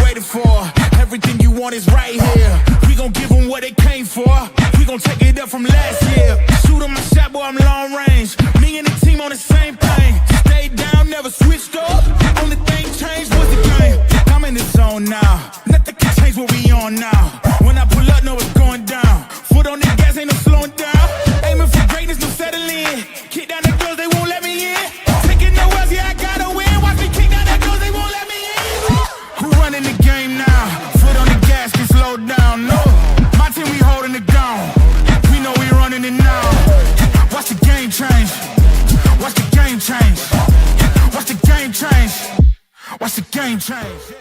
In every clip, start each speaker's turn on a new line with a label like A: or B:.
A: waiting for. Everything you want is right here. We gon' give them what they came for. We gon' take it up from last year. Shoot on my shot, boy, I'm long range. Me and the team on the same thing. Stayed down, never switched up. Only thing changed was the game. I'm in the zone now. Nothing can change what we on now. When I pull up, know it's going down. Foot on the gas, ain't no slowing down. Aiming for greatness, no settling. Kick down the doors, they won't let me in. Taking no L's, yeah, I gotta win. Watch me kick down the doors, they won't let me in. Who running the game now? Foot on the gas, can slow down. No, my team, we holding it down. We know we running it now. Watch the game change. Watch the game change. Watch the game change. Watch the game change.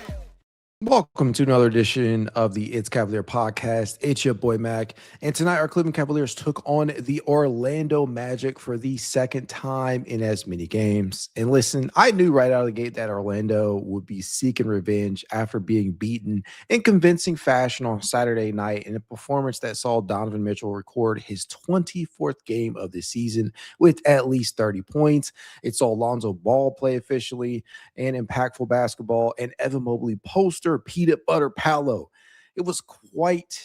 B: Welcome to another edition of the It's Cavalier podcast. It's your boy Mac. And tonight our Cleveland Cavaliers took on the Orlando Magic for the second time in as many games. And listen, I knew right out of the gate that Orlando would be seeking revenge after being beaten in convincing fashion on Saturday night in a performance that saw Donovan Michell record his 24th game of the season with at least 30 points. It saw Lonzo Ball play officially and impactful basketball, and Evan Mobley poster peanut butter palo. It was quite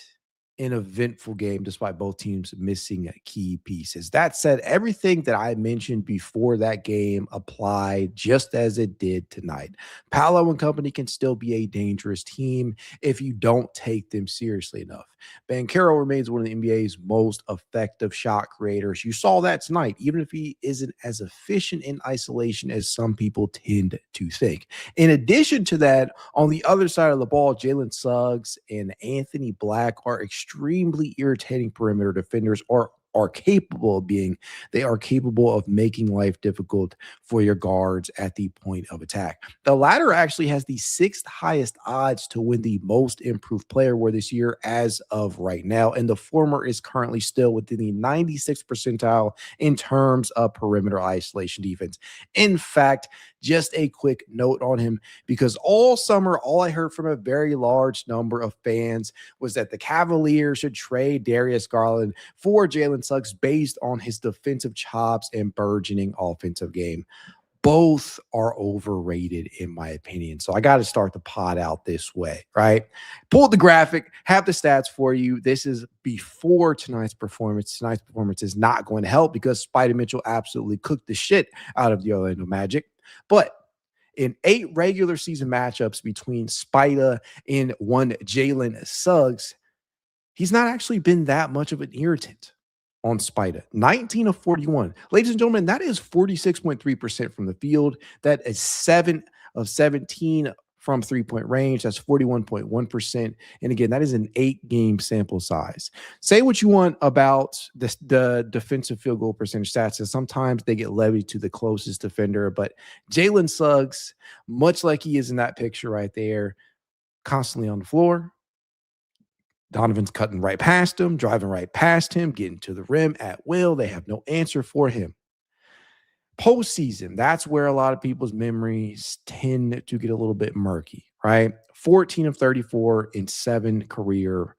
B: an eventful game despite both teams missing key pieces. That said, everything that I mentioned before that game applied just as it did tonight. Palo and company can still be a dangerous team if you don't take them seriously enough. Banchero remains one of the NBA's most effective shot creators. You saw that tonight, even if he isn't as efficient in isolation as some people tend to think. In addition to that, on the other side of the ball, Jalen Suggs and Anthony Black are extremely irritating perimeter defenders, or are capable of being. They are capable of making life difficult for your guards at the point of attack. The latter actually has the 6th highest odds to win the most improved player award this year as of right now, and the former is currently still within the 96th percentile in terms of perimeter isolation defense. In fact, just a quick note on him, because all summer, all I heard from a very large number of fans was that the Cavaliers should trade Darius Garland for Jalen Suggs based on his defensive chops and burgeoning offensive game. Both are overrated, in my opinion. So I got to start the pod out this way, right? Pulled the graphic, have the stats for you. This is before tonight's performance. Tonight's performance is not going to help because Spider Mitchell absolutely cooked the shit out of the Orlando Magic. But in 8 regular season matchups between Spider and one Jalen Suggs, he's not actually been that much of an irritant on Spider. 19 of 41. Ladies and gentlemen, that is 46.3% from the field. That is 7 of 17 from three-point range. That's 41.1%. And again, that is an 8-game sample size. Say what you want about the defensive field goal percentage stats, and sometimes they get levied to the closest defender, but Jalen Suggs, much like he is in that picture right there, constantly on the floor. Donovan's cutting right past him, driving right past him, getting to the rim at will. They have no answer for him. Postseason, that's where a lot of people's memories tend to get a little bit murky, right? 14 of 34 in 7 career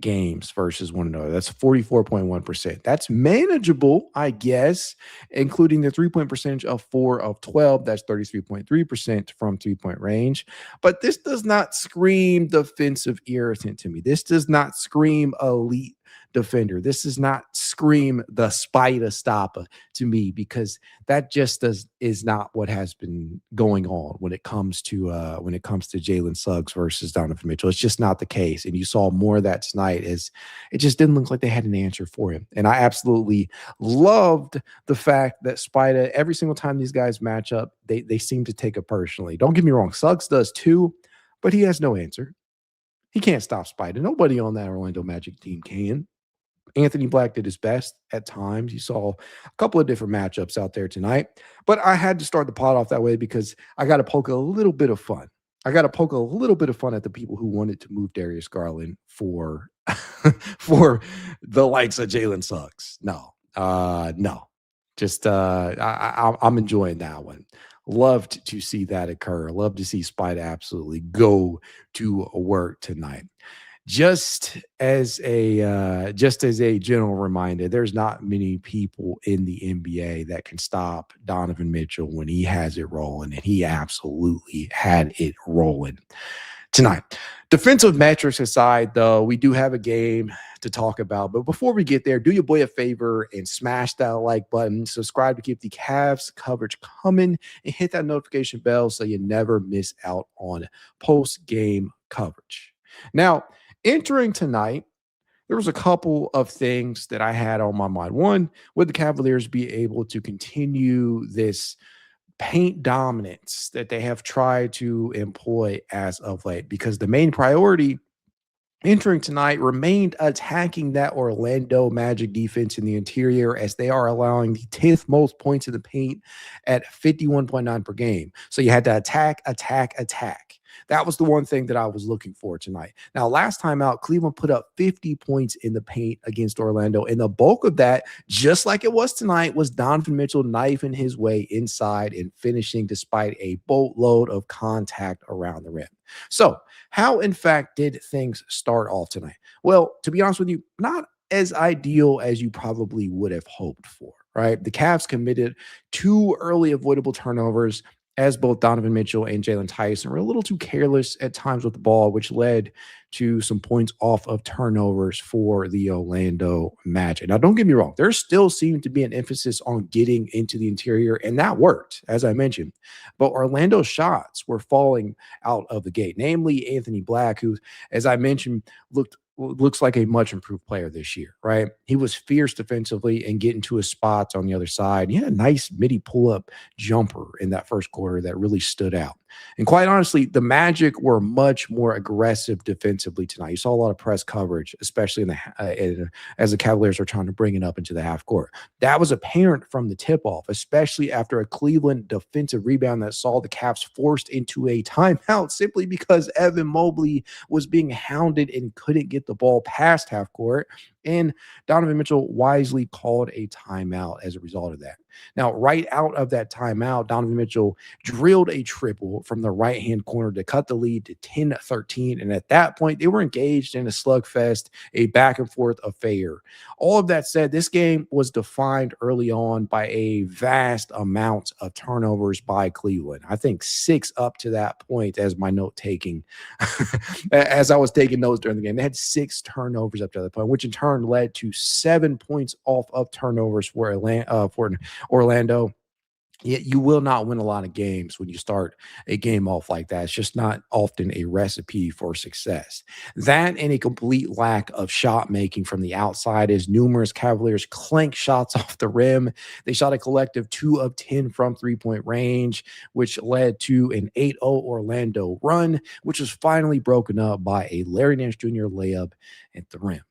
B: games versus one another. That's 44.1%. That's manageable, I guess, including the 3-point percentage of 4 of 12. That's 33.3% from 3-point range. But this does not scream defensive irritant to me. This does not scream elite defender. This does not scream the spider stopper to me, because that just is not what has been going on when it comes to Jalen Suggs versus Donovan Mitchell. It's just not the case. And you saw more of that tonight, as it just didn't look like they had an answer for him. And I absolutely loved the fact that Spider, every single time these guys match up, they seem to take it personally. Don't get me wrong, Suggs does too, but he has no answer. He can't stop Spider. Nobody on that Orlando Magic team can. Anthony Black did his best at times. You saw a couple of different matchups out there tonight, but I had to start the pod off that way because I got to poke a little bit of fun. I got to poke a little bit of fun at the people who wanted to move Darius Garland for the likes of Jalen Suggs. No. Just I'm enjoying that one. Loved to see that occur. Love to see Spider absolutely go to work tonight. Just as a general reminder, there's not many people in the NBA that can stop Donovan Mitchell when he has it rolling, and he absolutely had it rolling. tonight. Defensive metrics aside, though, we do have a game to talk about. But before we get there, do your boy a favor and smash that like button. Subscribe to keep the Cavs coverage coming and hit that notification bell so you never miss out on post-game coverage. Now, entering tonight, there was a couple of things that I had on my mind. One, would the Cavaliers be able to continue this paint dominance that they have tried to employ as of late? Because the main priority entering tonight remained attacking that Orlando Magic defense in the interior, as they are allowing the 10th most points in the paint at 51.9 per game. So you had to attack. That was the one thing that I was looking for tonight. Now, last time out, Cleveland put up 50 points in the paint against Orlando, and the bulk of that, just like it was tonight, was Donovan Mitchell knifing his way inside and finishing despite a boatload of contact around the rim. So, how, in fact, did things start off tonight? Well, to be honest with you, not as ideal as you probably would have hoped for, right? The Cavs committed 2 early avoidable turnovers, as both Donovan Mitchell and Jaylon Tyson were a little too careless at times with the ball, which led to some points off of turnovers for the Orlando Magic. Now, don't get me wrong. There still seemed to be an emphasis on getting into the interior, and that worked, as I mentioned. But Orlando's shots were falling out of the gate, namely Anthony Black, who, as I mentioned, looks like a much improved player this year, right? He was fierce defensively and getting to his spots on the other side. He had a nice midi pull-up jumper in that first quarter that really stood out. And quite honestly, the Magic were much more aggressive defensively tonight. You saw a lot of press coverage, especially as the Cavaliers were trying to bring it up into the half court. That was apparent from the tip-off, especially after a Cleveland defensive rebound that saw the Cavs forced into a timeout simply because Evan Mobley was being hounded and couldn't get the ball past half court. And Donovan Mitchell wisely called a timeout as a result of that. Now, right out of that timeout, Donovan Mitchell drilled a triple from the right-hand corner to cut the lead to 10-13. And at that point, they were engaged in a slugfest, a back-and-forth affair. All of that said, this game was defined early on by a vast amount of turnovers by Cleveland. I think 6 up to that point, as my note-taking, as I was taking notes during the game. They had 6 turnovers up to that point, which in turn led to 7 points off of turnovers for Orlando. Yet you will not win a lot of games when you start a game off like that. It's just not often a recipe for success. That and a complete lack of shot making from the outside, as numerous Cavaliers clanked shots off the rim. They shot a collective 2 of 10 from three-point range, which led to an 8-0 Orlando run, which was finally broken up by a Larry Nance Jr. layup at the rim.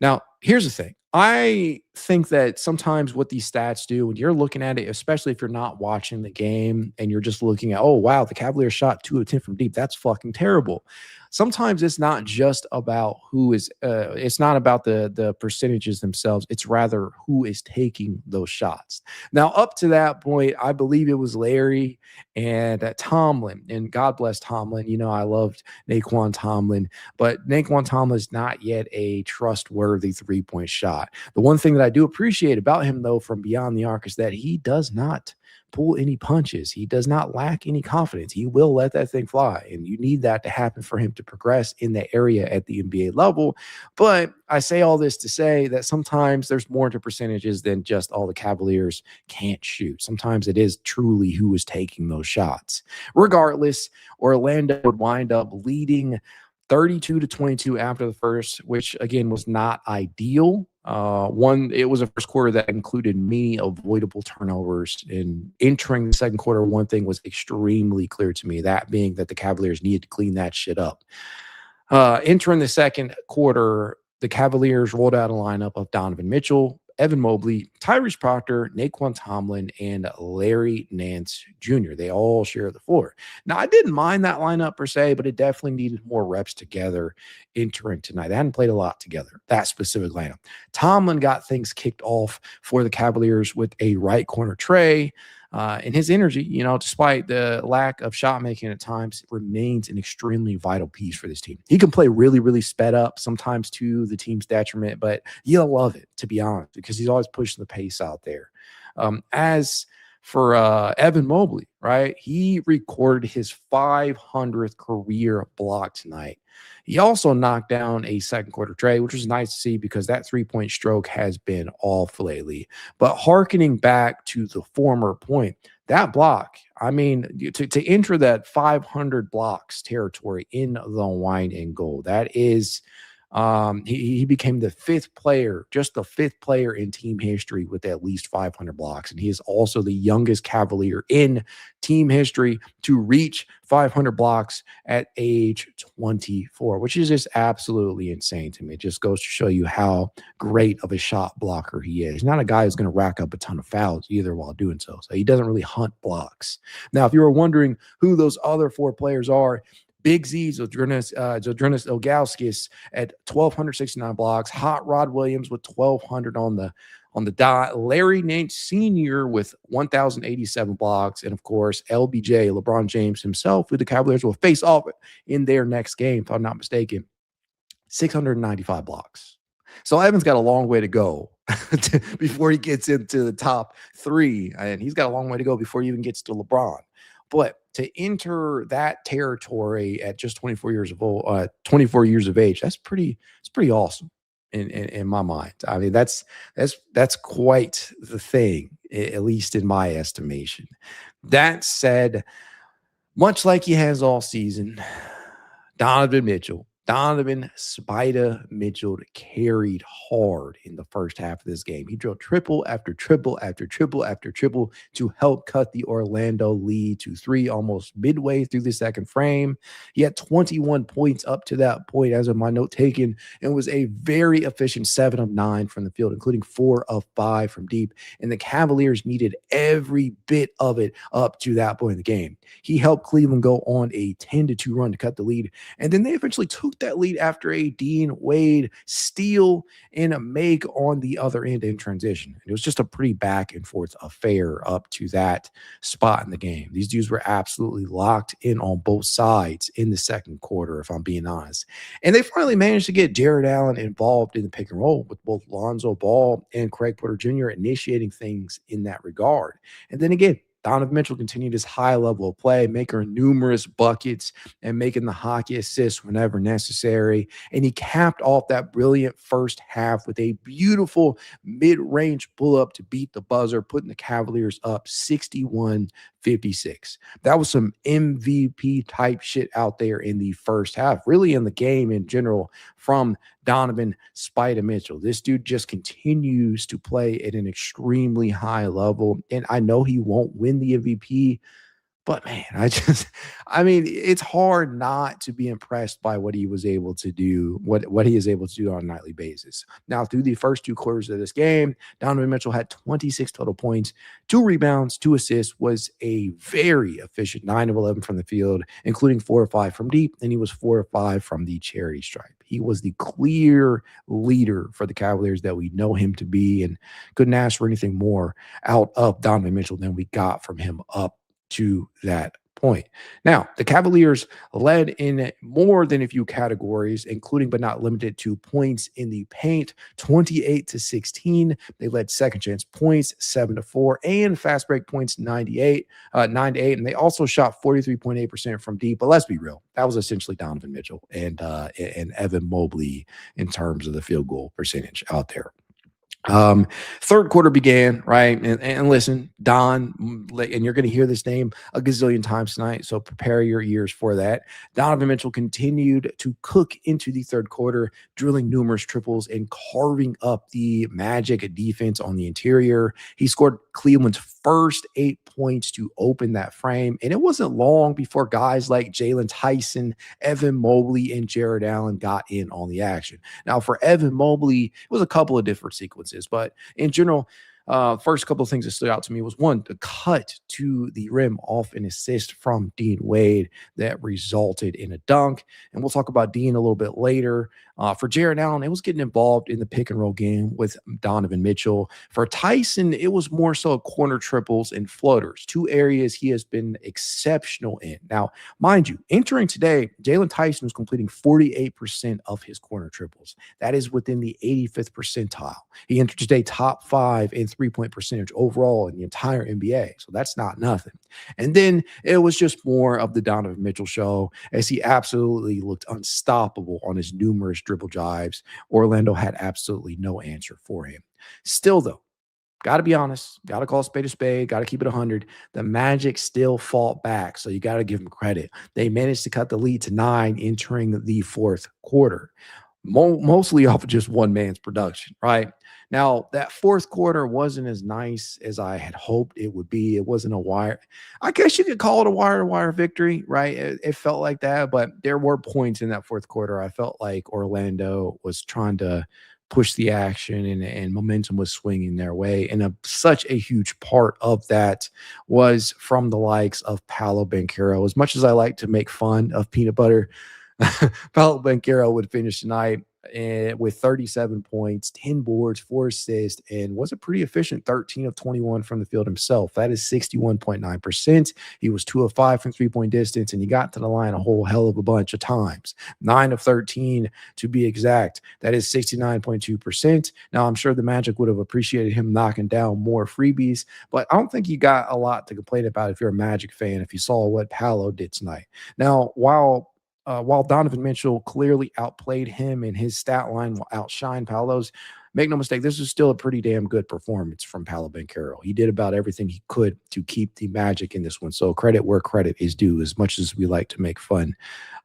B: Now, here's the thing. I think that sometimes what these stats do when you're looking at it, especially if you're not watching the game and you're just looking at, oh, wow, the Cavaliers shot 2 of 10 from deep. That's fucking terrible. Sometimes it's not just about it's not about the percentages themselves. It's rather who is taking those shots. Now, up to that point, I believe it was Larry and Tomlin, and God bless Tomlin. You know, I loved Naquan Tomlin, but Naquan Tomlin is not yet a trustworthy 3-point shot. The one thing that I do appreciate about him, though, from beyond the arc is that he does not pull any punches. He does not lack any confidence. He will let that thing fly, and you need that to happen for him to progress in the area at the NBA level. But I say all this to say that sometimes there's more to percentages than just all the Cavaliers can't shoot. Sometimes it is truly who is taking those shots. Regardless, Orlando would wind up leading 32-22 after the first, which again was not ideal. It was a first quarter that included many avoidable turnovers. And entering the second quarter, one thing was extremely clear to me, that being that the Cavaliers needed to clean that shit up. Entering the second quarter, the Cavaliers rolled out a lineup of Donovan Mitchell, Evan Mobley, Tyrese Proctor, Naquan Tomlin, and Larry Nance Jr. They all share the floor. Now, I didn't mind that lineup per se, but it definitely needed more reps together entering tonight. They hadn't played a lot together, that specific lineup. Tomlin got things kicked off for the Cavaliers with a right corner tray. And his energy, you know, despite the lack of shot making at times, remains an extremely vital piece for this team. He can play really, really sped up, sometimes to the team's detriment, but you'll love it, to be honest, because he's always pushing the pace out there. As for Evan Mobley, right? He recorded his 500th career block tonight. He also knocked down a second quarter trade, which was nice to see because that 3-point stroke has been off lately. But hearkening back to the former point, that block, I mean, to enter that 500 blocks territory in the wine and gold, that is he became the fifth player, just the fifth player in team history with at least 500 blocks. And he is also the youngest Cavalier in team history to reach 500 blocks at age 24, which is just absolutely insane to me. It just goes to show you how great of a shot blocker he is. He's not a guy who's going to rack up a ton of fouls either while doing so. So he doesn't really hunt blocks. Now, if you were wondering who those other four players are, Big Z, Zydrunas Ilgauskas at 1,269 blocks. Hot Rod Williams with 1,200 on the dot. Larry Nance Sr. with 1,087 blocks. And, of course, LBJ, LeBron James himself, who the Cavaliers will face off in their next game, if I'm not mistaken, 695 blocks. So Evan's got a long way to go before he gets into the top three. And he's got a long way to go before he even gets to LeBron. But to enter that territory at just 24 years of age, it's pretty awesome in my mind. I mean, that's quite the thing, at least in my estimation. That said, much like he has all season, Donovan Spider Mitchell carried hard in the first half of this game. He drilled triple after triple after triple after triple to help cut the Orlando lead to 3 almost midway through the second frame. He had 21 points up to that point, as of my note taken, and was a very efficient 7 of 9 from the field, including 4 of 5 from deep. And the Cavaliers needed every bit of it up to that point in the game. He helped Cleveland go on a 10-2 run to cut the lead, and then they eventually took that lead after a Dean Wade steal and a make on the other end in transition. It was just a pretty back and forth affair up to that spot in the game. These dudes were absolutely locked in on both sides in the second quarter, if I'm being honest. And they finally managed to get Jarrett Allen involved in the pick and roll, with both Lonzo Ball and Craig Porter Jr. initiating things in that regard. And then again, Donovan Mitchell continued his high level of play, making numerous buckets and making the hockey assists whenever necessary. And he capped off that brilliant first half with a beautiful mid-range pull-up to beat the buzzer, putting the Cavaliers up 61-56. That was some MVP type shit out there in the first half, really in the game in general, from Donovan Spider Mitchell. This dude just continues to play at an extremely high level, and I know he won't win the MVP, but man, I mean, it's hard not to be impressed by what he was able to do, what he is able to do on a nightly basis. Now, through the first 2 quarters of this game, Donovan Mitchell had 26 total points, 2 rebounds, 2 assists, was a very efficient 9 of 11 from the field, including 4 of 5 from deep, and he was 4 of 5 from the charity stripe. He was the clear leader for the Cavaliers that we know him to be, and couldn't ask for anything more out of Donovan Mitchell than we got from him up to that point. Now, the Cavaliers led in more than a few categories, including but not limited to points in the paint, 28-16. They led second chance points, 7-4, and fast break points, 9-8. And they also shot 43.8% from deep. But let's be real, that was essentially Donovan Mitchell and Evan Mobley in terms of the field goal percentage out there. Third quarter began, right? And listen, Don, and you're going to hear this name a gazillion times tonight, so prepare your ears for that. Donovan Mitchell continued to cook into the third quarter, drilling numerous triples and carving up the Magic defense on the interior. He scored Cleveland's first 8 points to open that frame, and it wasn't long before guys like Jaylon Tyson, Evan Mobley, and Jarrett Allen got in on the action. Now, for Evan Mobley, it was a couple of different sequences, but in general, first couple of things that stood out to me was, one, the cut to the rim off an assist from Dean Wade that resulted in a dunk. And we'll talk about Dean a little bit later. For Jarrett Allen, it was getting involved in the pick and roll game with Donovan Mitchell. For Tyson, it was more so corner triples and floaters, 2 areas he has been exceptional in. Now, mind you, entering today, Jaylon Tyson was completing 48% of his corner triples. That is within the 85th percentile. He entered today top 5 in three-point percentage overall in the entire NBA. So that's not nothing. And then it was just more of the Donovan Mitchell show as he absolutely looked unstoppable on his numerous dribble drives. Orlando had absolutely no answer for him. Still, though, got to be honest, got to call a spade, got to keep it 100. The Magic still fought back, so you got to give them credit. They managed to cut the lead to 9 entering the fourth quarter, mostly off of just one man's production, right? Now, that fourth quarter wasn't as nice as I had hoped it would be. It wasn't a wire. I guess you could call it a wire-to-wire victory, right? It felt like that, but there were points in that fourth quarter I felt like Orlando was trying to push the action and momentum was swinging their way. And such a huge part of that was from the likes of Paolo Banchero. As much as I like to make fun of peanut butter, Paolo Banchero would finish tonight with 37 points, 10 boards, 4 assists, and was a pretty efficient 13 of 21 from the field himself. That is 61.9%. He was 2 of 5 from three-point distance, and he got to the line a whole hell of a bunch of times. 9 of 13 to be exact. That is 69.2%. Now, I'm sure the Magic would have appreciated him knocking down more freebies, but I don't think you got a lot to complain about if you're a Magic fan, if you saw what Paolo did tonight. Now, while Donovan Mitchell clearly outplayed him and his stat line will outshine Paolo's, make no mistake, this is still a pretty damn good performance from Paolo Banchero. He did about everything he could to keep the Magic in this one. So credit where credit is due, as much as we like to make fun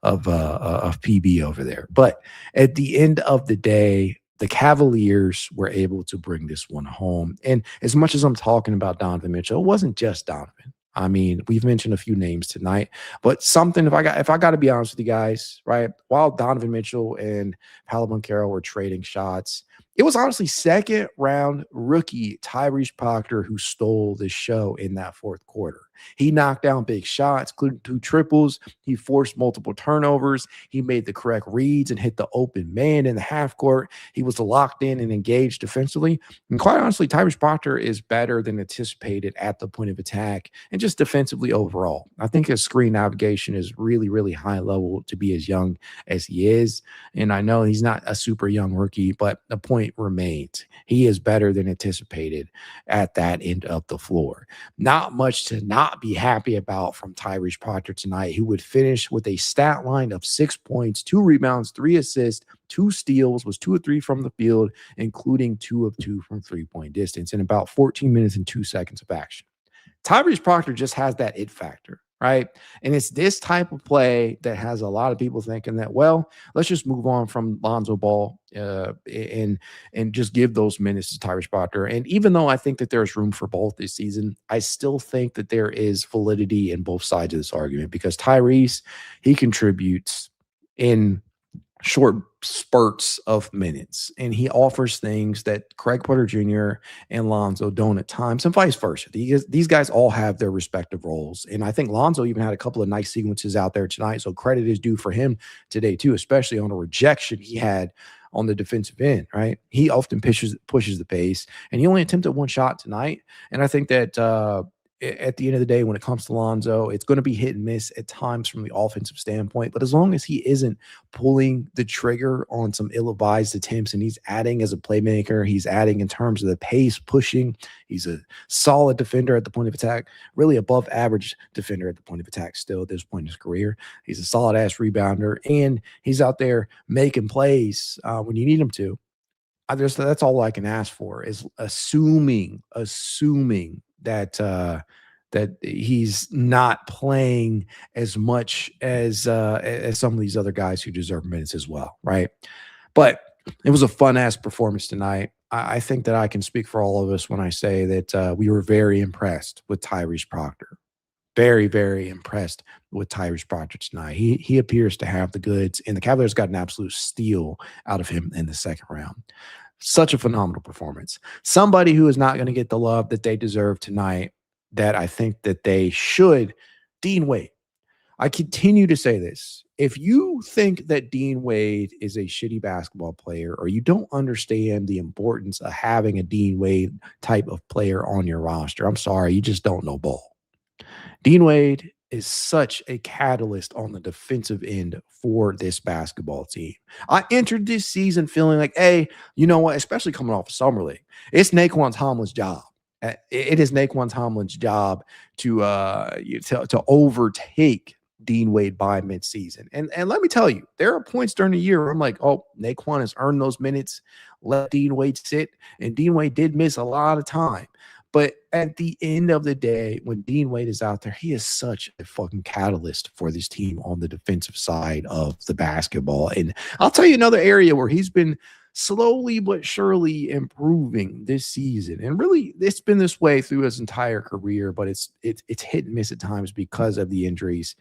B: of PB over there. But at the end of the day, the Cavaliers were able to bring this one home. And as much as I'm talking about Donovan Mitchell, it wasn't just Donovan. I mean, we've mentioned a few names tonight, but something, if I got to be honest with you guys, right? While Donovan Mitchell and Paolo Banchero were trading shots, it was honestly second round rookie Tyrese Proctor who stole the show in that fourth quarter. He knocked down big shots, including 2 triples. He forced multiple turnovers. He made the correct reads and hit the open man in the half court. He was locked in and engaged defensively. And quite honestly, Tyrese Proctor is better than anticipated at the point of attack and just defensively overall. I think his screen navigation is really, really high level to be as young as he is. And I know he's not a super young rookie, but the point remains. He is better than anticipated at that end of the floor. Not much to not be happy about from Tyrese Proctor tonight, who would finish with a stat line of 6 points, 2 rebounds, 3 assists, 2 steals, was 2 of 3 from the field, including 2 of 2 from three-point distance in about 14 minutes and 2 seconds of action. Tyrese Proctor just has that it factor, right? And it's this type of play that has a lot of people thinking that, well, let's just move on from Lonzo Ball and just give those minutes to Tyrese Proctor. And even though I think that there's room for both this season, I still think that there is validity in both sides of this argument because Tyrese, he contributes in short spurts of minutes, and he offers things that Craig Porter Jr. and Lonzo don't at times, and vice versa. These guys all have their respective roles, and I think Lonzo even had a couple of nice sequences out there tonight, so credit is due for him today too, especially on a rejection he had on the defensive end, right? He often pushes the pace, and he only attempted 1 shot tonight, and I think that at the end of the day, when it comes to Lonzo, it's going to be hit and miss at times from the offensive standpoint. But as long as he isn't pulling the trigger on some ill-advised attempts and he's adding as a playmaker, he's adding in terms of the pace, pushing, he's a solid defender at the point of attack, really above average defender at the point of attack still at this point in his career. He's a solid-ass rebounder, and he's out there making plays when you need him to. That's all I can ask for is assuming that he's not playing as much as some of these other guys who deserve minutes as well, right? But it was a fun-ass performance tonight. I think that I can speak for all of us when I say that we were very impressed with Tyrese Proctor. Very, very impressed with Tyrese Proctor tonight. He appears to have the goods, and the Cavaliers got an absolute steal out of him in the second round. Such a phenomenal performance. Somebody who is not going to get the love that they deserve tonight, that I think that they should, Dean Wade. I continue to say this. If you think that Dean Wade is a shitty basketball player, or you don't understand the importance of having a Dean Wade type of player on your roster, I'm sorry, you just don't know ball. Dean Wade is such a catalyst on the defensive end for this basketball team. I entered this season feeling like, hey, you know what? Especially coming off of Summer League, it's Naquan Tomlin's job. It is Naquan Tomlin's job to overtake Dean Wade by midseason. And let me tell you, there are points during the year where I'm like, oh, Naquan has earned those minutes. Let Dean Wade sit. And Dean Wade did miss a lot of time. But at the end of the day, when Dean Wade is out there, he is such a fucking catalyst for this team on the defensive side of the basketball. And I'll tell you another area where he's been slowly but surely improving this season. And really, it's been this way through his entire career, but it's hit and miss at times because of the injuries.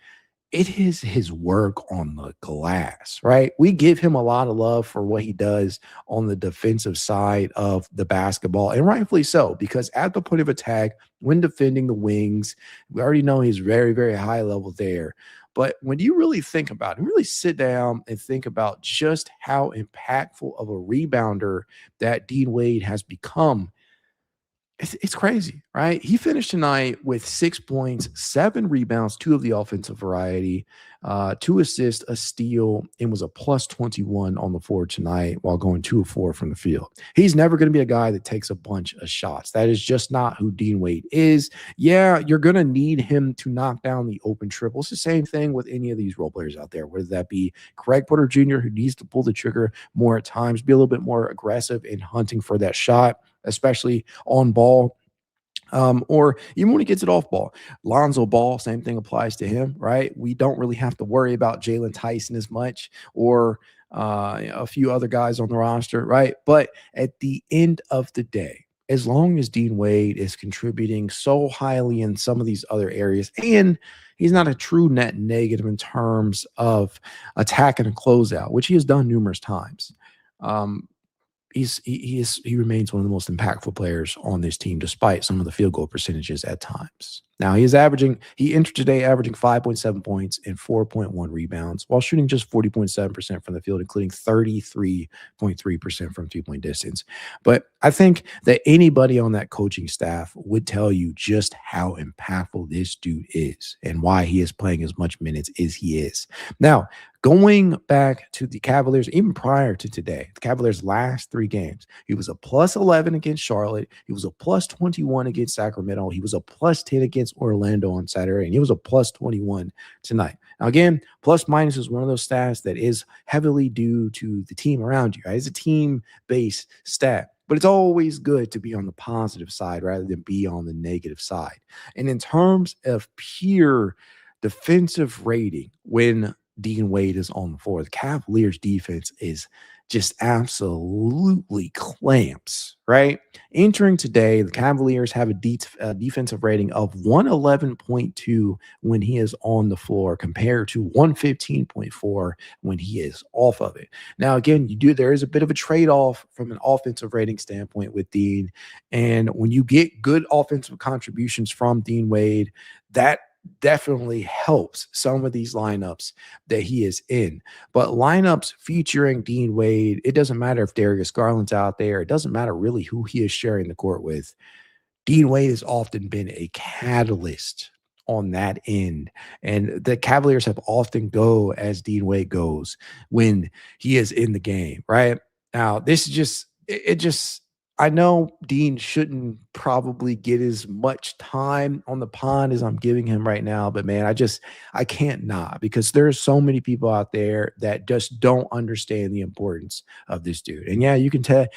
B: It is his work on the glass, right? We give him a lot of love for what he does on the defensive side of the basketball, and rightfully so, because at the point of attack, when defending the wings, we already know he's very, very high level there. But when you really think about it, really sit down and think about just how impactful of a rebounder that Dean Wade has become, it's crazy, right? He finished tonight with 6 points, 7 rebounds, 2 of the offensive variety, 2 assists, a steal, and was a plus 21 on the floor tonight while going 2 of 4 from the field. He's never going to be a guy that takes a bunch of shots. That is just not who Dean Wade is. Yeah, you're going to need him to knock down the open triple. It's the same thing with any of these role players out there, whether that be Craig Porter Jr., who needs to pull the trigger more at times, be a little bit more aggressive in hunting for that shot, especially on ball, or even when he gets it off ball. Lonzo Ball, same thing applies to him, right? We don't really have to worry about Jaylon Tyson as much, or a few other guys on the roster, right? But at the end of the day, as long as Dean Wade is contributing so highly in some of these other areas, and he's not a true net negative in terms of attack and a closeout, which he has done numerous times, he remains one of the most impactful players on this team, despite some of the field goal percentages at times. Now he entered today averaging 5.7 points and 4.1 rebounds while shooting just 40.7% from the field, including 33.3% from 2-point distance. But I think that anybody on that coaching staff would tell you just how impactful this dude is and why he is playing as much minutes as he is. Now, going back to the Cavaliers, even prior to today, the Cavaliers' last 3 games, he was a plus 11 against Charlotte. He was a plus 21 against Sacramento. He was a plus 10 against Orlando on Saturday, and he was a plus 21 tonight. Now, again, plus minus is one of those stats that is heavily due to the team around you, right? It's a team-based stat. But it's always good to be on the positive side rather than be on the negative side. And in terms of pure defensive rating, when Dean Wade is on the floor, the Cavaliers defense is just absolutely clamps, right? Entering today, the Cavaliers have a defensive rating of 111.2 when he is on the floor, compared to 115.4 when he is off of it. Now, again, there is a bit of a trade-off from an offensive rating standpoint with Dean. And when you get good offensive contributions from Dean Wade, that definitely helps some of these lineups that he is in. But lineups featuring Dean Wade, it doesn't matter if Darius Garland's out there. It doesn't matter really who he is sharing the court with. Dean Wade has often been a catalyst on that end. And the Cavaliers have often go as Dean Wade goes when he is in the game, right? Now, this is just I know Dean shouldn't probably get as much time on the pond as I'm giving him right now, but man, I can't not, because there are so many people out there that just don't understand the importance of this dude. And yeah, you can say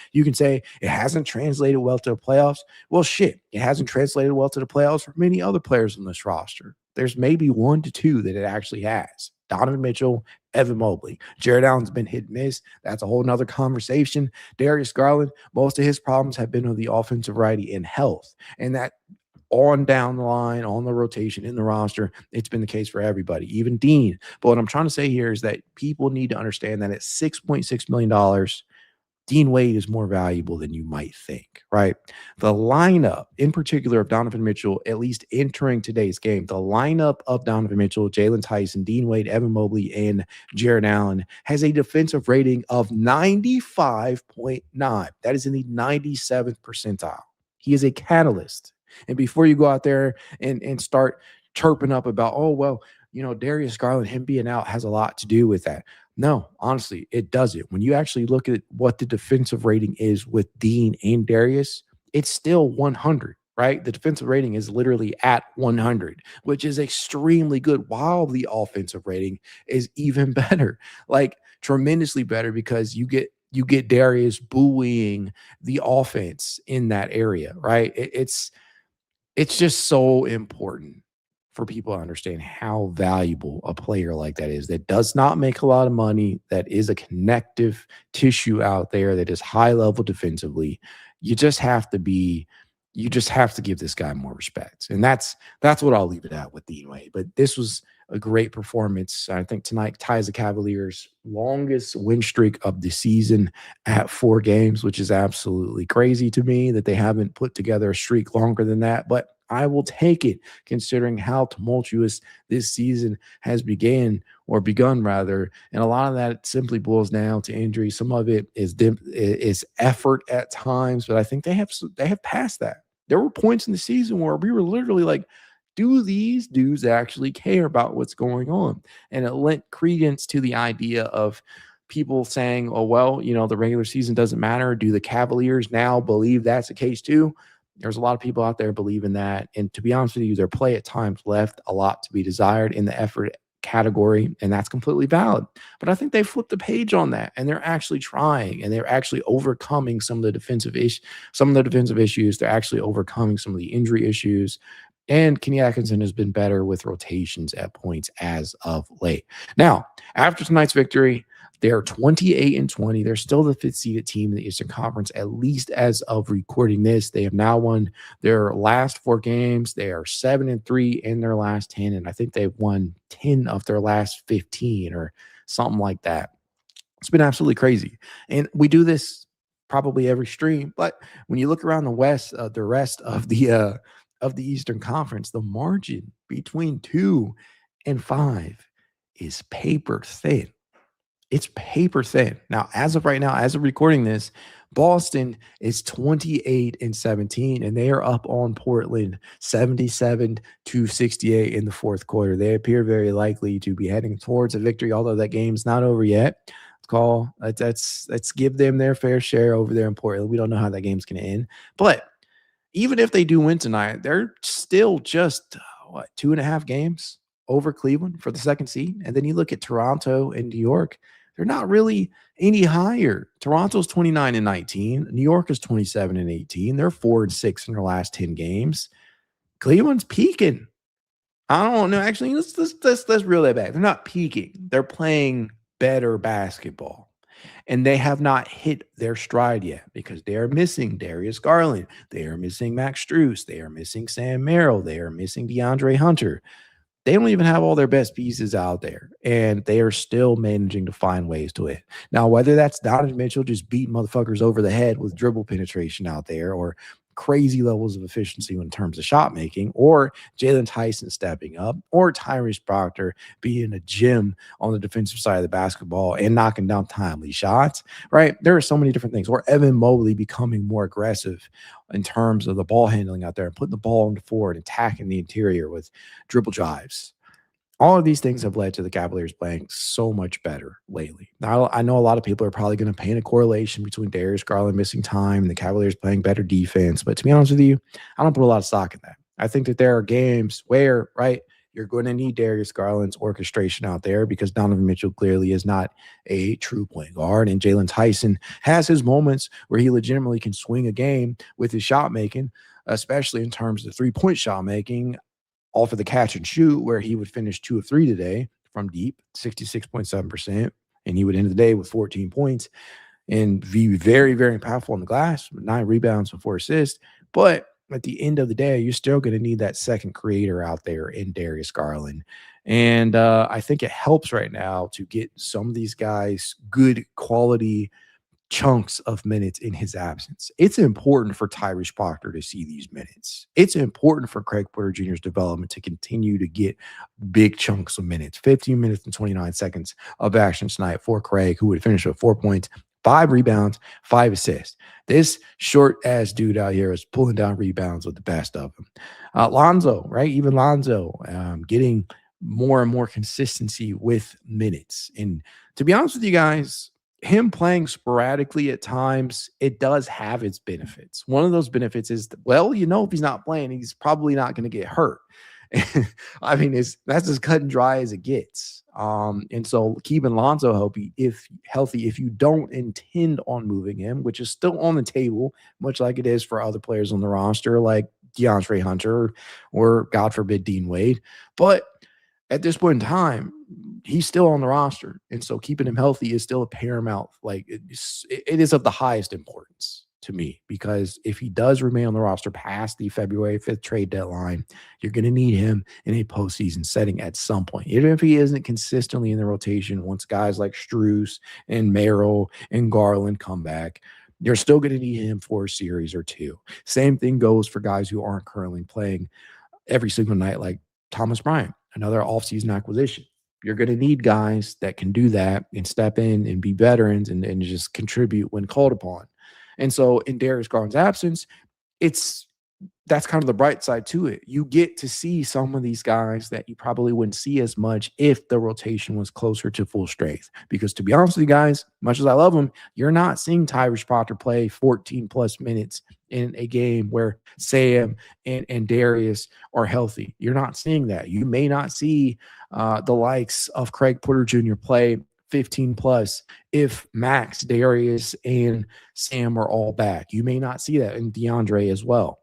B: it hasn't translated well to the playoffs. Well, shit, it hasn't translated well to the playoffs for many other players on this roster. There's maybe 1 to 2 that it actually has. Donovan Mitchell, Evan Mobley. Jarrett Allen's been hit and miss. That's a whole nother conversation. Darius Garland, most of his problems have been on the offensive variety and health. And that on down the line, on the rotation, in the roster, it's been the case for everybody, even Dean. But what I'm trying to say here is that people need to understand that at $6.6 million, Dean Wade is more valuable than you might think, right? The lineup, in particular of Donovan Mitchell, at least entering today's game, the lineup of Donovan Mitchell, Jaylon Tyson, Dean Wade, Evan Mobley, and Jarrett Allen has a defensive rating of 95.9. That is in the 97th percentile. He is a catalyst. And before you go out there and start chirping up about, oh, well, Darius Garland, him being out has a lot to do with that. No, honestly, it doesn't. When you actually look at what the defensive rating is with Dean and Darius, it's still 100, right? The defensive rating is literally at 100, which is extremely good, while the offensive rating is even better, like tremendously better, because you get Darius buoying the offense in that area, right? It's just so important for people to understand how valuable a player like that is, that does not make a lot of money, that is a connective tissue out there, that is high level defensively. You just have to give this guy more respect. And that's what I'll leave it at with Dean Wade. But this was a great performance. I think tonight ties the Cavaliers' longest win streak of the season at 4 games, which is absolutely crazy to me that they haven't put together a streak longer than that. But I will take it, considering how tumultuous this season has begun, rather. And a lot of that simply boils down to injury. Some of it is effort at times, but I think they have passed that. There were points in the season where we were literally like, do these dudes actually care about what's going on? And it lent credence to the idea of people saying, oh, well, the regular season doesn't matter. Do the Cavaliers now believe that's the case too? There's a lot of people out there believing that. And to be honest with you, their play at times left a lot to be desired in the effort category, and that's completely valid. But I think they flipped the page on that, and they're actually trying, and they're actually overcoming some of the defensive issues. They're actually overcoming some of the injury issues. And Kenny Atkinson has been better with rotations at points as of late. Now, after tonight's victory, they're 28-20. They're still the 5th seeded team in the Eastern Conference, at least as of recording this. They have now won their last 4 games. They are 7-3 in their last 10, and I think they've won 10 of their last 15 or something like that. It's been absolutely crazy. And we do this probably every stream, but when you look around the rest of the Eastern Conference, the margin between 2 and 5 is paper thin. It's paper thin. Now, as of right now, as of recording this, Boston is 28-17, and they are up on Portland 77-68 in the fourth quarter. They appear very likely to be heading towards a victory, although that game's not over yet. Let's give them their fair share over there in Portland. We don't know how that game's going to end. But even if they do win tonight, they're still just, 2.5 games over Cleveland for the 2nd seed. And then you look at Toronto and New York, they're not really any higher. Toronto's 29-19. New York is 27-18. They're 4-6 in their last 10 games. Cleveland's peaking. I don't know. Actually, let's reel that back. They're not peaking. They're playing better basketball. And they have not hit their stride yet, because they are missing Darius Garland. They are missing Max Strus. They are missing Sam Merrill. They are missing DeAndre Hunter. They don't even have all their best pieces out there, and they are still managing to find ways to it. Now, whether that's Donovan Mitchell just beating motherfuckers over the head with dribble penetration out there, or crazy levels of efficiency in terms of shot making, or Jaylon Tyson stepping up, or Tyrese Proctor being a gem on the defensive side of the basketball and knocking down timely shots, right? There are so many different things. Or Evan Mobley becoming more aggressive in terms of the ball handling out there and putting the ball on the floor and attacking the interior with dribble drives. All of these things have led to the Cavaliers playing so much better lately. Now, I know a lot of people are probably going to paint a correlation between Darius Garland missing time and the Cavaliers playing better defense. But to be honest with you, I don't put a lot of stock in that. I think that there are games where, right, you're going to need Darius Garland's orchestration out there, because Donovan Mitchell clearly is not a true point guard. And Jaylon Tyson has his moments where he legitimately can swing a game with his shot making, especially in terms of three-point shot making, all for the catch and shoot, where he would finish 2 of 3 today from deep, 66.7%. And he would end the day with 14 points and be very, very powerful on the glass, 9 rebounds and 4 assists. But at the end of the day, you're still going to need that second creator out there in Darius Garland. And I think it helps right now to get some of these guys good quality chunks of minutes in his absence. It's important for Tyrese Proctor to see these minutes. It's important for Craig Porter Jr.'s development to continue to get big chunks of minutes. 15 minutes and 29 seconds of action tonight for Craig, who would finish with 4 points, 5 rebounds, 5 assists. This short ass dude out here is pulling down rebounds with the best of them. Lonzo, right? Even Lonzo getting more and more consistency with minutes. And to be honest with you guys, him playing sporadically at times, it does have its benefits. One of those benefits is, well, if he's not playing, he's probably not going to get hurt. I mean, that's as cut and dry as it gets. And so keeping Lonzo healthy, if you don't intend on moving him, which is still on the table, much like it is for other players on the roster, like DeAndre Hunter or God forbid Dean Wade. But at this point in time, he's still on the roster. And so keeping him healthy is still a paramount, like it is of the highest importance to me, because if he does remain on the roster past the February 5th trade deadline, you're going to need him in a postseason setting at some point. Even if he isn't consistently in the rotation, once guys like Strus and Merrill and Garland come back, you're still going to need him for a series or two. Same thing goes for guys who aren't currently playing every single night, like Thomas Bryant, another offseason acquisition. You're going to need guys that can do that and step in and be veterans and just contribute when called upon. And so in Darius Garland's absence, that's kind of the bright side to it. You get to see some of these guys that you probably wouldn't see as much if the rotation was closer to full strength. Because to be honest with you guys, much as I love him, you're not seeing Tyrese Proctor play 14 plus minutes in a game where Sam and Darius are healthy. You're not seeing that. You may not see the likes of Craig Porter Jr. play 15 plus if Max, Darius, and Sam are all back. You may not see that in DeAndre as well.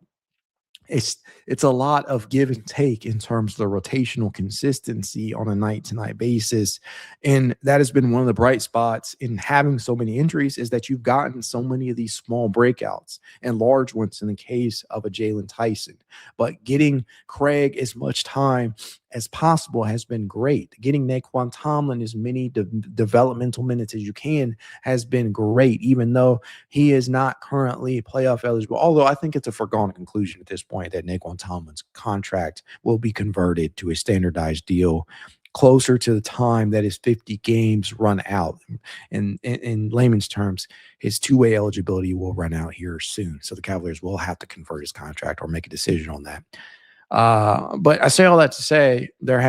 B: It's a lot of give and take in terms of the rotational consistency on a night-to-night basis. And that has been one of the bright spots in having so many injuries, is that you've gotten so many of these small breakouts and large ones in the case of a Jaylon Tyson. But getting Craig as much time as possible has been great. Getting Naquan Tomlin as many developmental minutes as you can has been great, even though he is not currently playoff eligible. Although I think it's a foregone conclusion at this point that Naquan Tomlin's contract will be converted to a standardized deal closer to the time that his 50 games run out. And in layman's terms, his two-way eligibility will run out here soon. So the Cavaliers will have to convert his contract or make a decision on that. But I say all that to say there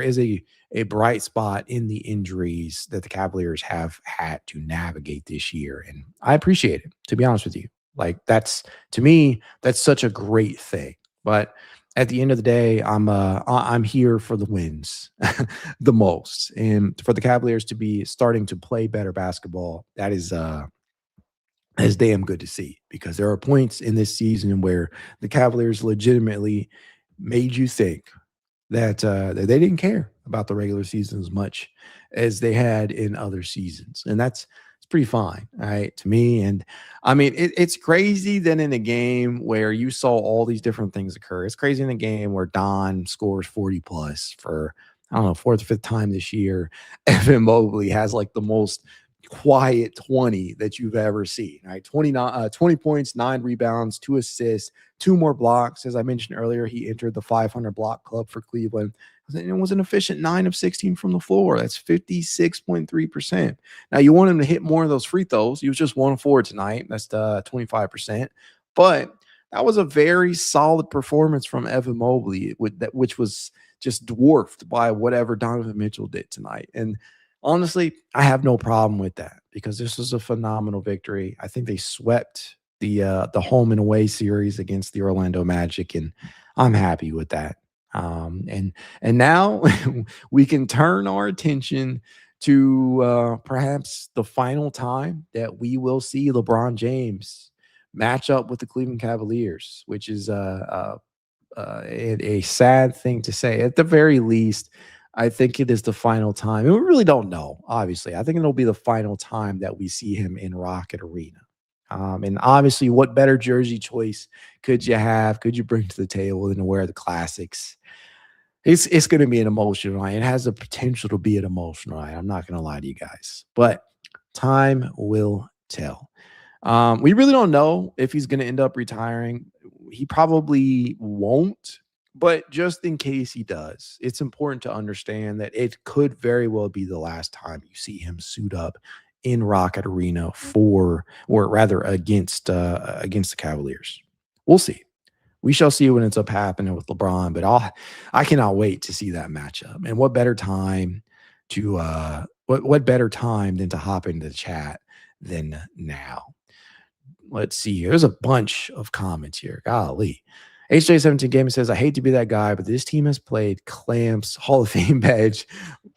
B: is a bright spot in the injuries that the Cavaliers have had to navigate this year. And I appreciate it, to be honest with you. Like, to me, that's such a great thing. But at the end of the day, I'm here for the wins the most. And for the Cavaliers to be starting to play better basketball, that is damn good to see, because there are points in this season where the Cavaliers legitimately made you think that they didn't care about the regular season as much as they had in other seasons. And it's pretty fine, right, to me. And I mean, it's crazy that in a game where you saw all these different things occur, it's crazy in a game where Don scores 40 plus for, I don't know, fourth or fifth time this year. Evan Mobley has like the most quiet 20 that you've ever seen, right? 20 points, 9 rebounds, 2 assists, 2 more blocks. As I mentioned earlier, he entered the 500 block club for Cleveland. It was an efficient 9 of 16 from the floor. That's 56.3%. Now, you want him to hit more of those free throws. He was just 1 of 4 tonight. That's 25%. But that was a very solid performance from Evan Mobley, which was just dwarfed by whatever Donovan Mitchell did tonight. And honestly, I have no problem with that, because this was a phenomenal victory. I think they swept the home and away series against the Orlando Magic, and I'm happy with that. And now we can turn our attention to perhaps the final time that we will see LeBron James match up with the Cleveland Cavaliers, which is a sad thing to say. At the very least, I think it is the final time. And we really don't know, obviously. I think it'll be the final time that we see him in Rocket Arena. And obviously, what better jersey choice could you bring to the table than to wear the classics? It's going to be an emotional night. It has the potential to be an emotional night. I'm not going to lie to you guys. But time will tell. We really don't know if he's going to end up retiring. He probably won't. But just in case he does, it's important to understand that it could very well be the last time you see him suit up in Rocket Arena for, or rather against the Cavaliers. We'll see. We shall see what ends up happening with LeBron, but I cannot wait to see that matchup. And what better time to what better time than to hop into the chat than now? Let's see here. There's a bunch of comments here. Golly. HJ17 Gaming says, I hate to be that guy, but this team has played Clamps Hall of Fame badge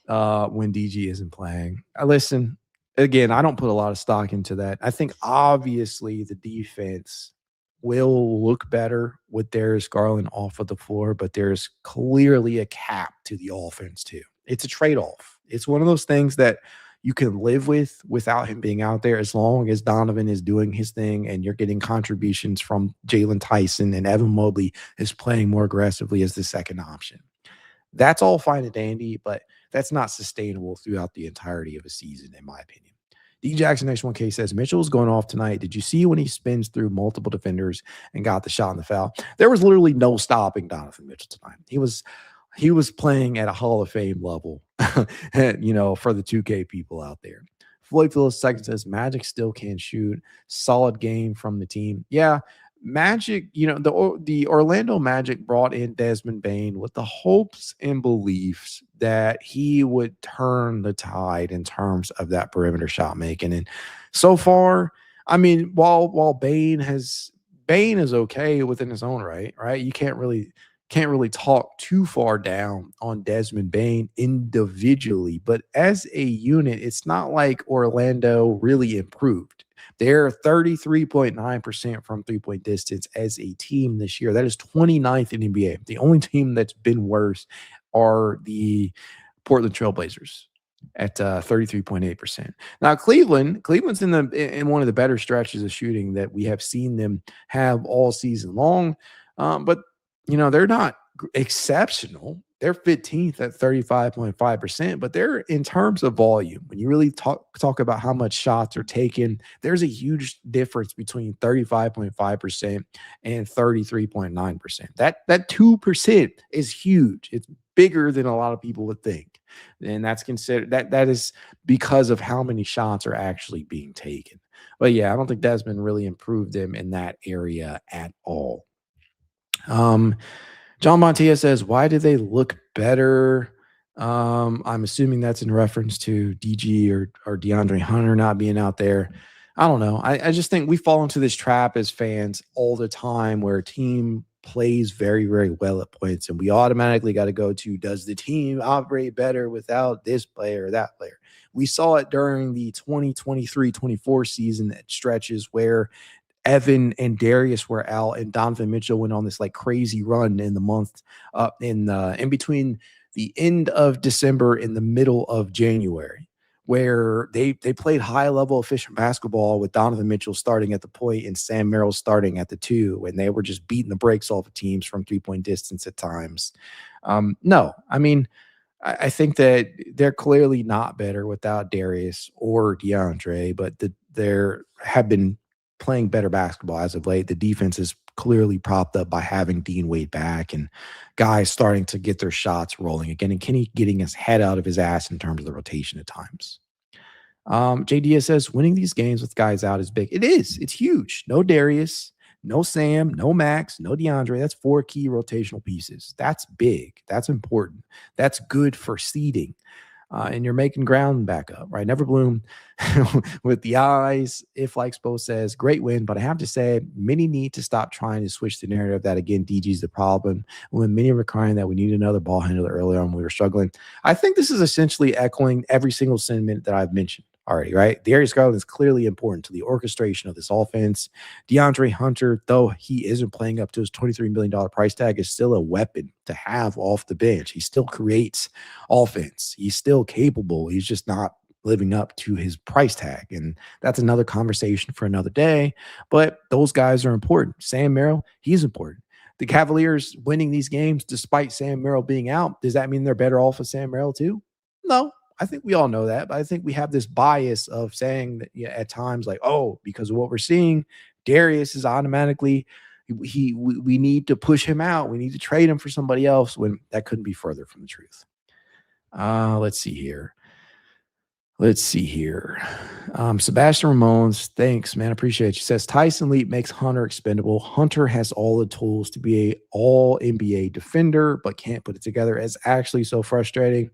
B: when DG isn't playing. Listen, again, I don't put a lot of stock into that. I think obviously the defense will look better with Darius Garland off of the floor, but there's clearly a cap to the offense too. It's a trade-off. It's one of those things that you can live with without him being out there as long as Donovan is doing his thing and you're getting contributions from Jaylon Tyson and Evan Mobley is playing more aggressively as the second option. That's all fine and dandy, but that's not sustainable throughout the entirety of a season, in my opinion. D Jackson X1K says, Mitchell's going off tonight. Did you see when he spins through multiple defenders and got the shot in the foul? There was literally no stopping Donovan Mitchell tonight. He was playing at a Hall of Fame level, for the 2K people out there. Floyd Phillips second says, Magic still can't shoot. Solid game from the team. Yeah, Magic, the Orlando Magic brought in Desmond Bane with the hopes and beliefs that he would turn the tide in terms of that perimeter shot making. And so far, I mean, while Bane is okay within his own right? You can't really talk too far down on Desmond Bane individually, but as a unit, it's not like Orlando really improved. They're 33.9% from three-point distance as a team this year. That is 29th in NBA. The only team that's been worse are the Portland Trailblazers at 33.8%. Now, Cleveland's in one of the better stretches of shooting that we have seen them have all season long, but they're not exceptional. They're 15th at 35.5%, but they're in terms of volume. When you really talk about how much shots are taken, there's a huge difference between 35.5% and 33.9%. That 2% is huge. It's bigger than a lot of people would think. And that's considered that is because of how many shots are actually being taken. But yeah, I don't think Desmond really improved them in that area at all. John Montia says, why do they look better? I'm assuming that's in reference to DG or DeAndre Hunter not being out there. I don't know. I just think we fall into this trap as fans all the time where a team plays very, very well at points, and we automatically got to go to, does the team operate better without this player or that player? We saw it during the 2023-24 season at stretches where Evan and Darius were out, and Donovan Mitchell went on this like crazy run in the month, in between the end of December and the middle of January, where they played high level efficient basketball with Donovan Mitchell starting at the point and Sam Merrill starting at the 2, and they were just beating the brakes off of teams from 3-point distance at times. No, I mean, I think that they're clearly not better without Darius or DeAndre, but there have been playing better basketball as of late. The defense is clearly propped up by having Dean Wade back and guys starting to get their shots rolling again, and Kenny getting his head out of his ass in terms of the rotation at times. JD says, winning these games with guys out is big. It is. It's huge. No Darius, no Sam, no Max, no DeAndre. That's 4 key rotational pieces. That's big. That's important. That's good for seeding. And you're making ground back up, right? Never bloom with the eyes. If, like Spo says, great win, but I have to say, many need to stop trying to switch the narrative that, again, DG's the problem. When many were crying that we need another ball handler earlier on when we were struggling. I think this is essentially echoing every single sentiment that I've mentioned already, right? Darius Garland is clearly important to the orchestration of this offense. DeAndre Hunter, though he isn't playing up to his $23 million price tag, is still a weapon to have off the bench. He still creates offense. He's still capable. He's just not living up to his price tag. And that's another conversation for another day. But those guys are important. Sam Merrill, he's important. The Cavaliers winning these games despite Sam Merrill being out, does that mean they're better off with Sam Merrill too? No. I think we all know that, but I think we have this bias of saying that at times, like, oh, because of what we're seeing, Darius is automatically we need to push him out. We need to trade him for somebody else, when that couldn't be further from the truth. Let's see here. Let's see here. Sebastian Ramones, thanks, man. Appreciate you. Says Tyson Leap makes Hunter expendable. Hunter has all the tools to be a all NBA defender, but can't put it together. It's actually so frustrating.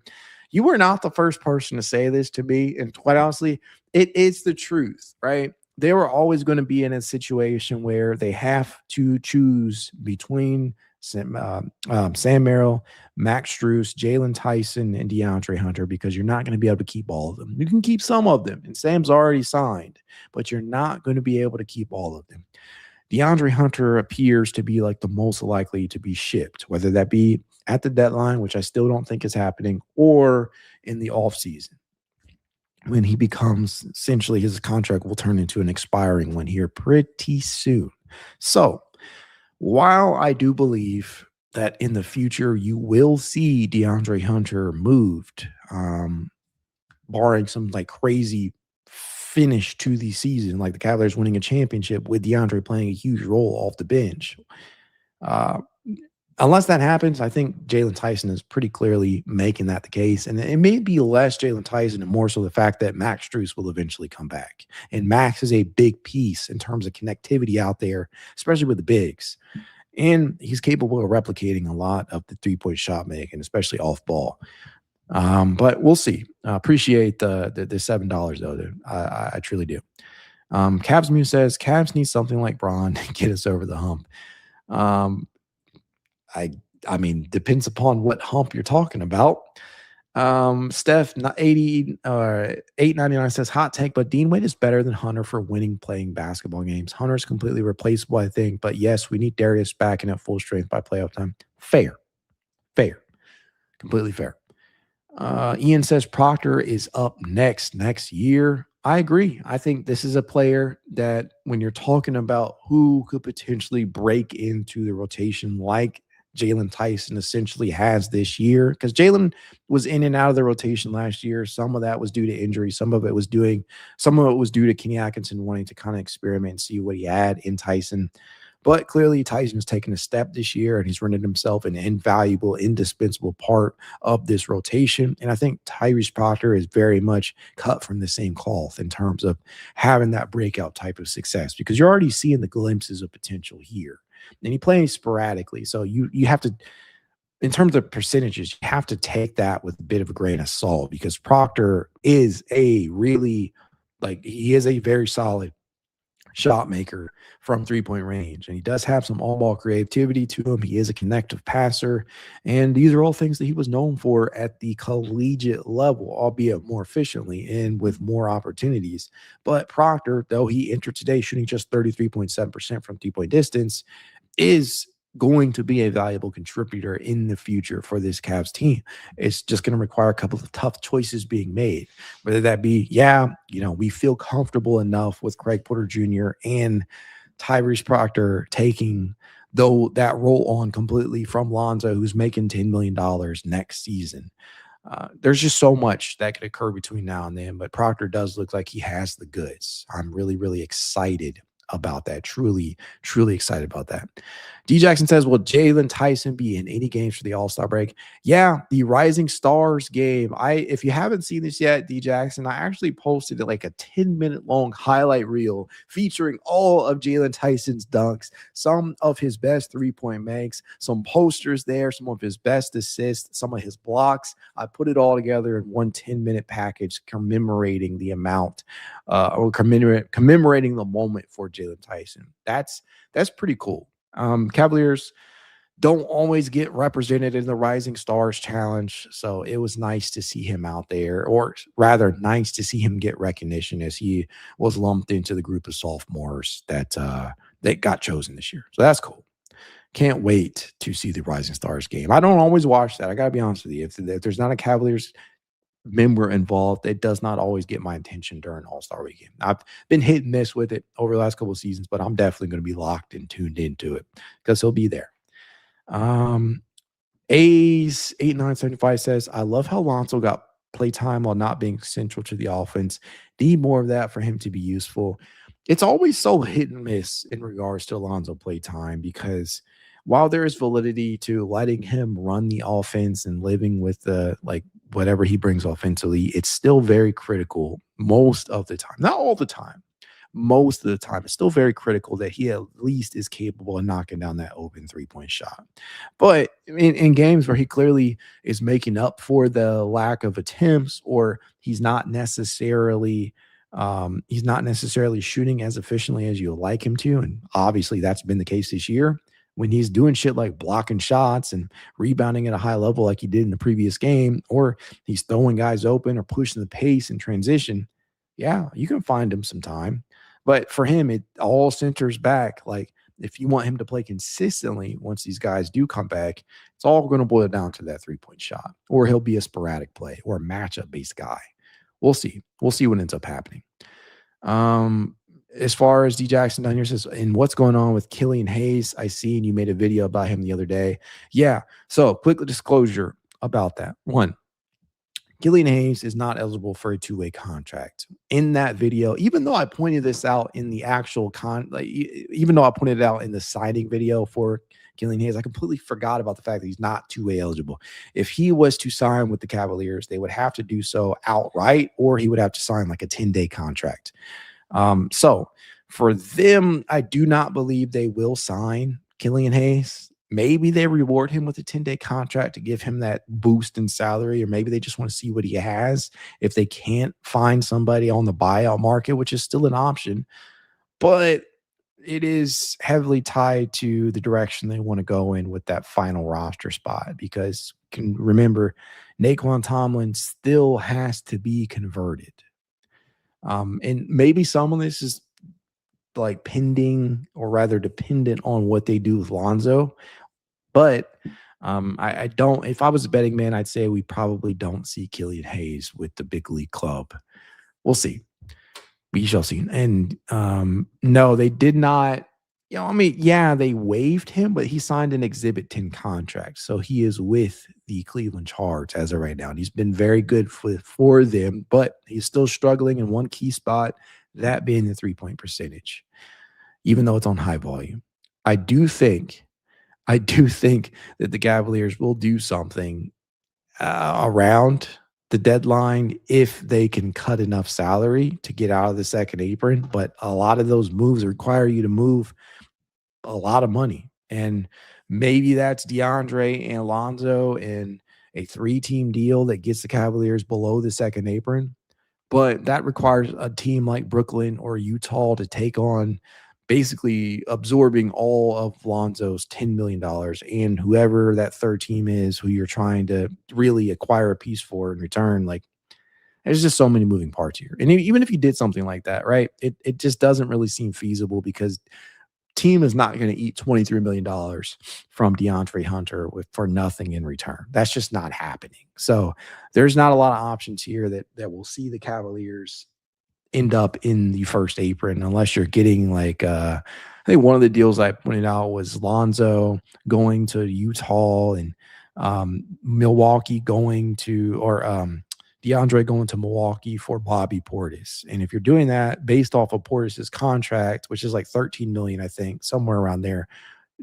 B: You were not the first person to say this to me. And quite honestly, it is the truth, right? They were always going to be in a situation where they have to choose between Sam Merrill, Max Strus, Jaylon Tyson, and DeAndre Hunter, because you're not going to be able to keep all of them. You can keep some of them, and Sam's already signed, but you're not going to be able to keep all of them. DeAndre Hunter appears to be like the most likely to be shipped, whether that be at the deadline, which I still don't think is happening, or in the offseason when he becomes essentially his contract will turn into an expiring one here pretty soon. So while I do believe that in the future you will see DeAndre Hunter moved, barring some like crazy finish to the season, like the Cavaliers winning a championship with DeAndre playing a huge role off the bench. Unless that happens, I think Jaylon Tyson is pretty clearly making that the case. And it may be less Jaylon Tyson and more so the fact that Max Strus will eventually come back. And Max is a big piece in terms of connectivity out there, especially with the bigs. And he's capable of replicating a lot of the three-point shot making, especially off ball. But we'll see. Appreciate the $7 though. Dude. I truly do. Cavs Muse says Cavs need something like Bron to get us over the hump. I mean, depends upon what hump you're talking about. Steph 80 899 says hot take, but Dean Wade is better than Hunter for winning playing basketball games. Hunter's completely replaceable, I think, but yes, we need Darius back and at full strength by playoff time. Fair, completely fair. Ian says Proctor is up next year. I agree. I think this is a player that when you're talking about who could potentially break into the rotation like Jaylon Tyson essentially has this year, because Jaylon was in and out of the rotation last year. Some of that was due to injury. Some of it was due to Kenny Atkinson wanting to kind of experiment and see what he had in Tyson. But clearly Tyson's taken a step this year and he's rendered himself an invaluable, indispensable part of this rotation. And I think Tyrese Proctor is very much cut from the same cloth in terms of having that breakout type of success, because you're already seeing the glimpses of potential here. And he plays sporadically. So you have to, in terms of percentages, you have to take that with a bit of a grain of salt, because Proctor is he is a very solid shot maker from three-point range. And he does have some all-ball creativity to him. He is a connective passer. And these are all things that he was known for at the collegiate level, albeit more efficiently and with more opportunities. But Proctor, though he entered today shooting just 33.7% from three-point distance, is going to be a valuable contributor in the future for this Cavs team. It's just going to require a couple of tough choices being made, whether that be, we feel comfortable enough with Craig Porter Jr. and Tyrese Proctor taking that role on completely from Lonzo, who's making $10 million next season. There's just so much that could occur between now and then, but Proctor does look like he has the goods. I'm really, really excited about that. Truly, truly excited about that. D Jackson says, will Jaylon Tyson be in any games for the All-Star break? Yeah, the Rising Stars game. If you haven't seen this yet, D Jackson, I actually posted like a 10-minute long highlight reel featuring all of Jaylon Tyson's dunks, some of his best three-point makes, some posters there, some of his best assists, some of his blocks. I put it all together in one 10-minute package commemorating the amount commemorating the moment for Jaylon Tyson. That's pretty cool. Cavaliers don't always get represented in the Rising Stars Challenge, so it was nice to see him out there, or rather nice to see him get recognition as he was lumped into the group of sophomores that got chosen this year. So that's cool. Can't wait to see the Rising Stars game. I don't always watch that. I got to be honest with you. If there's not a Cavaliers member involved, it does not always get my attention during All-Star Weekend. I've been hit and miss with it over the last couple of seasons, but I'm definitely going to be locked and tuned into it because he'll be there. A's 8975 says, I love how Lonzo got play time while not being central to the offense. Need more of that for him to be useful. It's always so hit and miss in regards to Lonzo play time, because while there is validity to letting him run the offense and living with whatever he brings offensively, it's still very critical most of the time. Not all the time. Most of the time, it's still very critical that he at least is capable of knocking down that open 3-point shot. But in games where he clearly is making up for the lack of attempts, or he's not necessarily shooting as efficiently as you would like him to, and obviously that's been the case this year. When he's doing shit like blocking shots and rebounding at a high level like he did in the previous game, or he's throwing guys open or pushing the pace in transition, yeah, you can find him some time. But for him, it all centers back. Like, if you want him to play consistently once these guys do come back, it's all going to boil down to that 3-point shot, or he'll be a sporadic play or a matchup-based guy. We'll see. We'll see what ends up happening. As far as D Jackson down here says, and what's going on with Killian Hayes? I seen you made a video about him the other day. Yeah. So quick disclosure about that. One, Killian Hayes is not eligible for a two-way contract. In that video, even though I pointed this out in the actual even though I pointed it out in the signing video for Killian Hayes, I completely forgot about the fact that he's not two-way eligible. If he was to sign with the Cavaliers, they would have to do so outright, or he would have to sign like a 10-day contract. So for them, I do not believe they will sign Killian Hayes. Maybe they reward him with a 10-day contract to give him that boost in salary, or maybe they just want to see what he has if they can't find somebody on the buyout market, which is still an option. But it is heavily tied to the direction they want to go in with that final roster spot, because can remember, Naquan Tomlin still has to be converted. And maybe some of this is like pending, or rather dependent on what they do with Lonzo. But I don't, if I was a betting man, I'd say we probably don't see Killian Hayes with the big league club. We'll see. We shall see. And no, they did not. Yeah, they waived him, but he signed an Exhibit 10 contract. So he is with the Cleveland Charge as of right now. And he's been very good for them, but he's still struggling in one key spot, that being the 3-point percentage, even though it's on high volume. I do think that the Cavaliers will do something around the deadline if they can cut enough salary to get out of the second apron. But a lot of those moves require you to move a lot of money. And maybe that's DeAndre and Lonzo in a 3-team deal that gets the Cavaliers below the second apron. But that requires a team like Brooklyn or Utah to take on basically absorbing all of Lonzo's $10 million and whoever that third team is who you're trying to really acquire a piece for in return. Like, there's just so many moving parts here. And even if you did something like that, right, it just doesn't really seem feasible, because team is not going to eat $23 million from DeAndre Hunter for nothing in return. That's just not happening. So there's not a lot of options here that will see the Cavaliers end up in the first apron, unless you're getting like I think one of the deals I pointed out was Lonzo going to Utah and Milwaukee going to, or DeAndre going to Milwaukee for Bobby Portis. And if you're doing that based off of Portis's contract, which is like $13 million, I think, somewhere around there,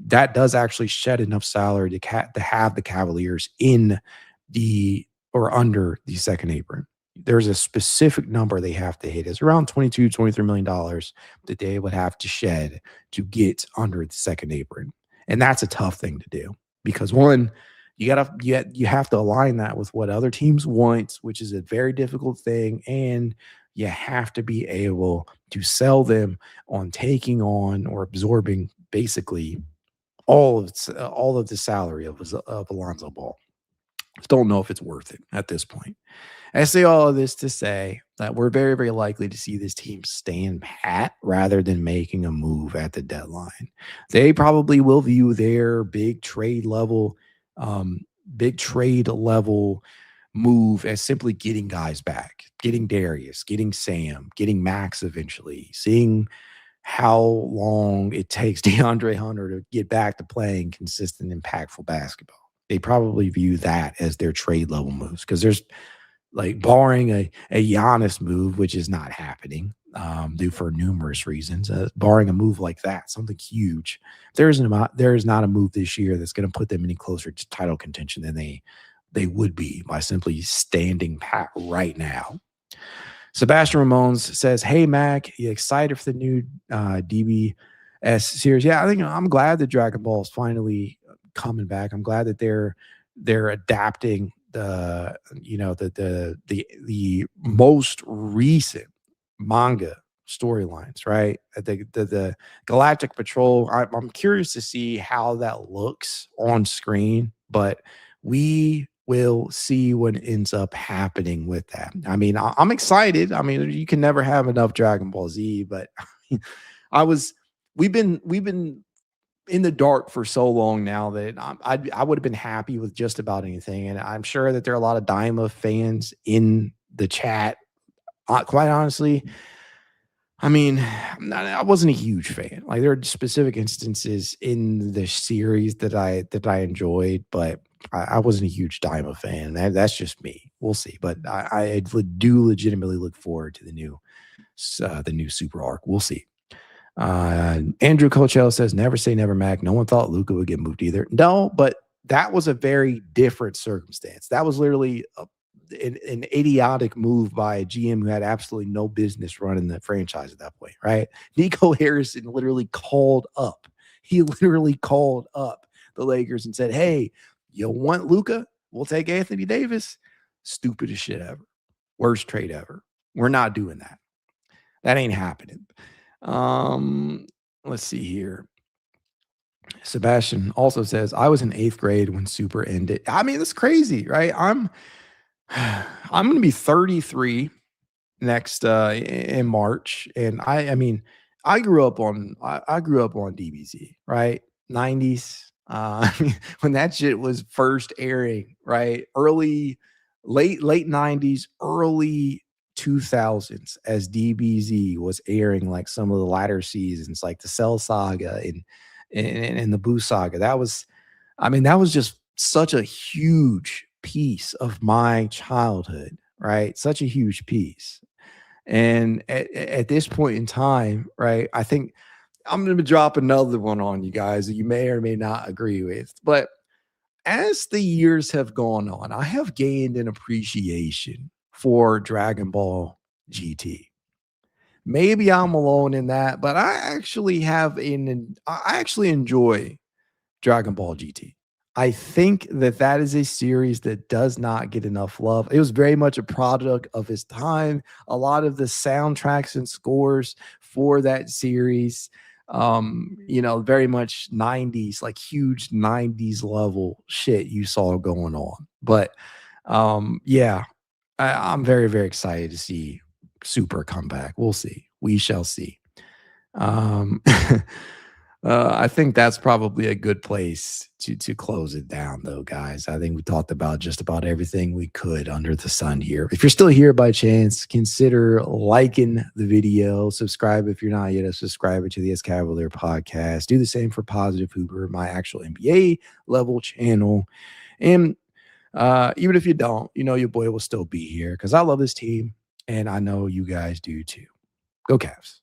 B: that does actually shed enough salary to have the Cavaliers in the or under the second apron. There's a specific number they have to hit. It's around $23 million that they would have to shed to get under the second apron. And that's a tough thing to do, because one, you have to align that with what other teams want, which is a very difficult thing. And you have to be able to sell them on taking on or absorbing basically all of the salary of Alonzo Ball. Don't know if it's worth it at this point. I say all of this to say that we're very, very likely to see this team stand pat rather than making a move at the deadline. They probably will view their big trade level move as simply getting guys back, getting Darius, getting Sam, getting Max eventually, seeing how long it takes DeAndre Hunter to get back to playing consistent, impactful basketball. They probably view that as their trade level moves, because there's, like, barring a Giannis move, which is not happening due for numerous reasons, barring a move like that, something huge, there is not a move this year that's going to put them any closer to title contention than they they would be by simply standing pat right now. Sebastian Ramones says, "Hey Mac, you excited for the new DBS series?" Yeah, I think I'm glad that Dragon Ball is finally coming back. I'm glad that they're adapting the most recent manga storylines, right? The Galactic Patrol. I'm curious to see how that looks on screen, but we will see what ends up happening with that. I mean, I'm excited. I mean, you can never have enough Dragon Ball Z, but I was we've been in the dark for so long now that I would have been happy with just about anything. And I'm sure that there are a lot of Daima fans in the chat. Quite honestly, I mean, I wasn't a huge fan. Like there are specific instances in the series that I enjoyed, but I wasn't a huge Daima fan. That's just me. We'll see. But I do legitimately look forward to the new Super Arc. We'll see. Andrew Coachell says, "Never say never, Mac. No one thought Luka would get moved either." No, but that was a very different circumstance. That was literally an idiotic move by a GM who had absolutely no business running the franchise at that point, right? Nico Harrison literally called up. He literally called up the Lakers and said, "Hey, you want Luka? We'll take Anthony Davis." Stupidest shit ever. Worst trade ever. We're not doing that. That ain't happening. Let's see here. Sebastian also says, "I was in 8th grade when Super ended." I mean, that's crazy, right? I'm going to be 33 next in March, and I mean, I grew up on DBZ, right? 90s. When that shit was first airing, right? Late 90s, early 2000s, as DBZ was airing like some of the latter seasons, like the Cell Saga and the Boo Saga. That was just such a huge piece of my childhood, right? Such a huge piece. And at this point in time, right, I think I'm going to drop another one on you guys that you may or may not agree with. But as the years have gone on, I have gained an appreciation for Dragon Ball GT. Maybe I'm alone in that, but I actually enjoy Dragon Ball GT. I think that is a series that does not get enough love. It was very much a product of its time. A lot of the soundtracks and scores for that series, very much 90s, like huge 90s level shit you saw going on. But yeah, I'm very, very excited to see Super come back. We'll see. We shall see. I think that's probably a good place to close it down, though, guys. I think we talked about just about everything we could under the sun here. If you're still here by chance, consider liking the video. Subscribe if you're not yet a subscriber to the Cavalier podcast. Do the same for Positive Hooper, my actual NBA level channel. And even if you don't, your boy will still be here because I love this team, and I know you guys do too. Go Cavs.